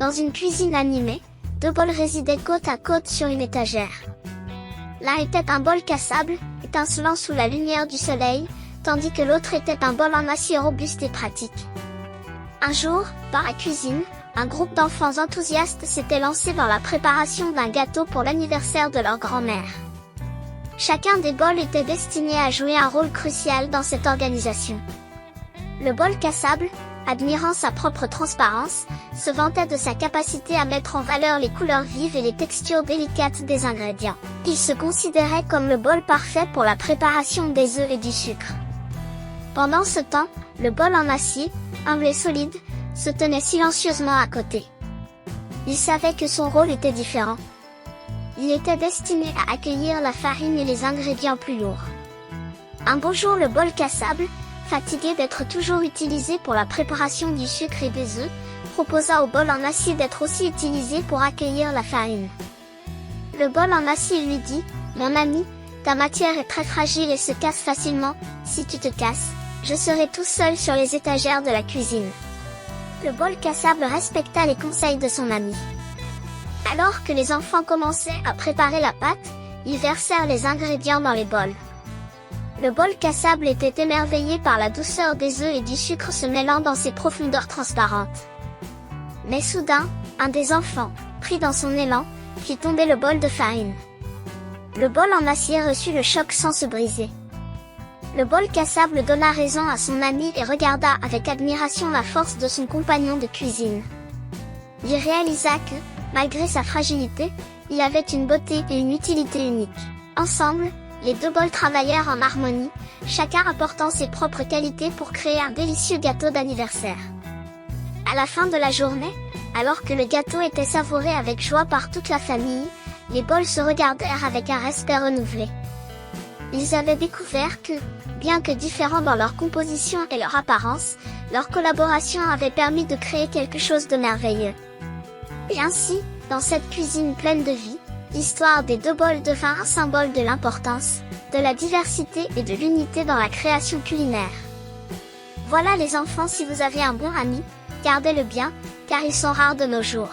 Dans une cuisine animée, deux bols résidaient côte à côte sur une étagère. L'un était un bol cassable, étincelant sous la lumière du soleil, tandis que l'autre était un bol en acier robuste et pratique. Un jour, dans la cuisine, un groupe d'enfants enthousiastes s'était lancé dans la préparation d'un gâteau pour l'anniversaire de leur grand-mère. Chacun des bols était destiné à jouer un rôle crucial dans cette organisation. Le bol cassable, admirant sa propre transparence, se vantait de sa capacité à mettre en valeur les couleurs vives et les textures délicates des ingrédients. Il se considérait comme le bol parfait pour la préparation des œufs et du sucre. Pendant ce temps, le bol en acier, humble et solide, se tenait silencieusement à côté. Il savait que son rôle était différent. Il était destiné à accueillir la farine et les ingrédients plus lourds. Un beau jour, le bol cassable, fatigué d'être toujours utilisé pour la préparation du sucre et des œufs, proposa au bol en acier d'être aussi utilisé pour accueillir la farine. Le bol en acier lui dit: « Mon ami, ta matière est très fragile et se casse facilement, si tu te casses, je serai tout seul sur les étagères de la cuisine. » Le bol cassable respecta les conseils de son ami. Alors que les enfants commençaient à préparer la pâte, ils versèrent les ingrédients dans les bols. Le bol cassable était émerveillé par la douceur des œufs et du sucre se mêlant dans ses profondeurs transparentes. Mais soudain, un des enfants, pris dans son élan, fit tomber le bol de farine. Le bol en acier reçut le choc sans se briser. Le bol cassable donna raison à son ami et regarda avec admiration la force de son compagnon de cuisine. Il réalisa que, malgré sa fragilité, il avait une beauté et une utilité uniques. Ensemble, les deux bols travaillèrent en harmonie, chacun apportant ses propres qualités pour créer un délicieux gâteau d'anniversaire. À la fin de la journée, alors que le gâteau était savouré avec joie par toute la famille, les bols se regardèrent avec un respect renouvelé. Ils avaient découvert que, bien que différents dans leur composition et leur apparence, leur collaboration avait permis de créer quelque chose de merveilleux. Et ainsi, dans cette cuisine pleine de vie, l'histoire des deux bols devint un symbole de l'importance, de la diversité et de l'unité dans la création culinaire. Voilà les enfants, si vous avez un bon ami, gardez-le bien, car ils sont rares de nos jours.